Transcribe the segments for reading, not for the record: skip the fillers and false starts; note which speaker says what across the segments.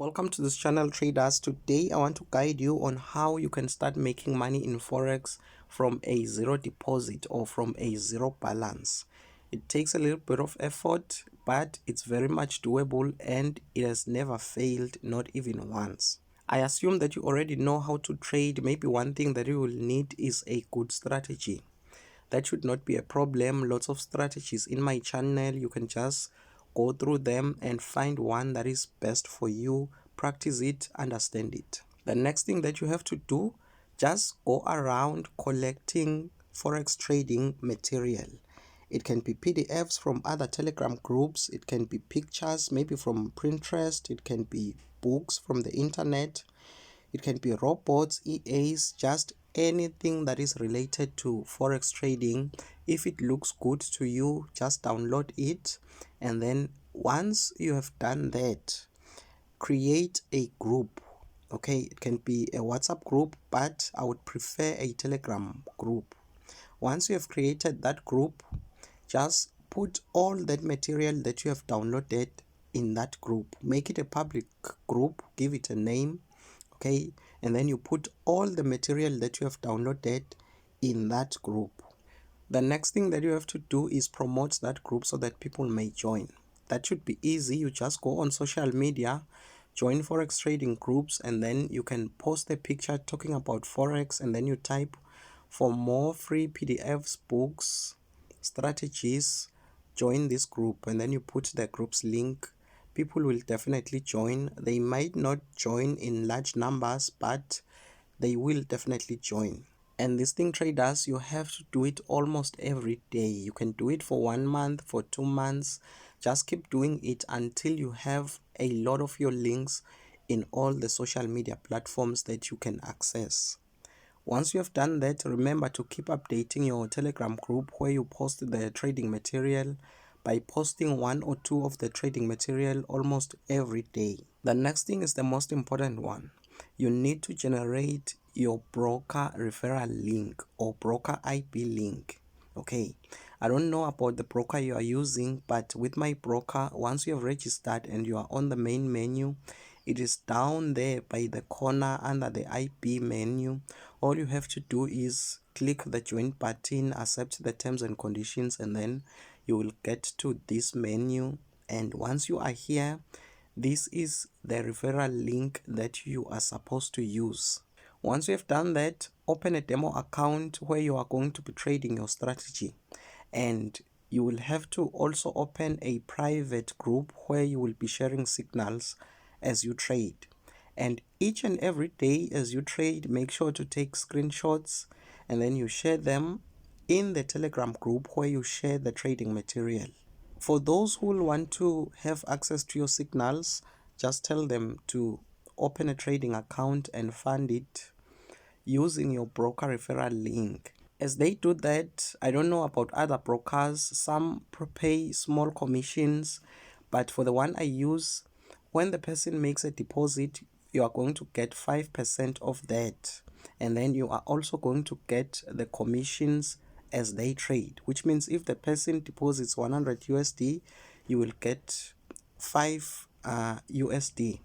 Speaker 1: Welcome to this channel, traders. Today I want to guide you on how you can start making money in Forex from a zero deposit or from a zero balance. It takes a little bit of effort, but it's very much doable and it has never failed, not even once. I assume that you already know how to trade. Maybe one thing that you will need is a good strategy. That should not be a problem. Lots of strategies in my channel. You can just go through them and find one that is best for you, practice it, understand it. The next thing that you have to do, just go around collecting Forex trading material. It can be PDFs from other Telegram groups, it can be pictures maybe from Pinterest, it can be books from the internet, it can be robots, EAs, just anything that is related to Forex trading. If it looks good to you, just download it. And then once you have done that, create a group. Okay, it can be a WhatsApp group, but I would prefer a Telegram group. Once you have created that group, just put all that material that you have downloaded in that group. Make it a public group, give it a name, okay, and then you put all the material that you have downloaded in that group. The next thing that you have to do is promote that group so that people may join. That should be easy. You just go on social media, join Forex trading groups, and then you can post a picture talking about Forex, and then you type for more free PDFs, books, strategies, join this group, and then you put the group's link. People will definitely join. They might not join in large numbers, but they will definitely join. And this thing, traders, you have to do it almost every day. You can do it for 1 month, for 2 months. Just keep doing it until you have a lot of your links in all the social media platforms that you can access. Once you have done that, remember to keep updating your Telegram group where you post the trading material by posting 1 or 2 of the trading material almost every day. The next thing is the most important one. You need to generate your broker referral link or broker IP link. Okay, I don't know about the broker you are using, but with my broker, once you have registered and you are on the main menu, it is down there by the corner under the IP menu. All you have to do is click the join button, accept the terms and conditions, and then you will get to this menu. And once you are here, this is the referral link that you are supposed to use. Once you have done that, open a demo account where you are going to be trading your strategy, and you will have to also open a private group where you will be sharing signals as you trade. And each and every day as you trade, make sure to take screenshots and then you share them in the Telegram group where you share the trading material. For those who will want to have access to your signals, just tell them to open a trading account and fund it using your broker referral link. As they do that, I don't know about other brokers, some pay small commissions, but for the one I use, when the person makes a deposit, you are going to get 5% of that, and then you are also going to get the commissions as they trade, which means if the person deposits 100 USD, you will get 5 USD,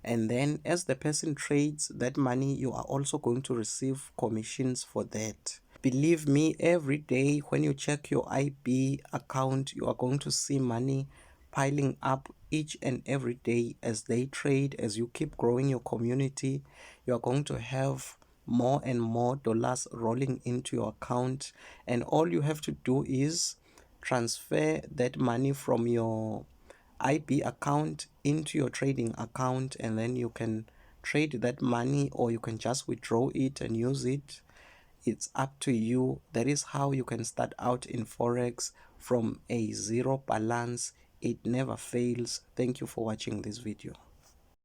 Speaker 1: and then as the person trades that money, you are also going to receive commissions for that. Believe me, every day when you check your IB account, you are going to see money piling up each and every day as they trade. As you keep growing your community, you are going to have more and more dollars rolling into your account, and all you have to do is transfer that money from your IB account into your trading account, and then you can trade that money or you can just withdraw it and use it. It's up to you. That is how you can start out in Forex from a zero balance. It never fails. Thank you for watching this video.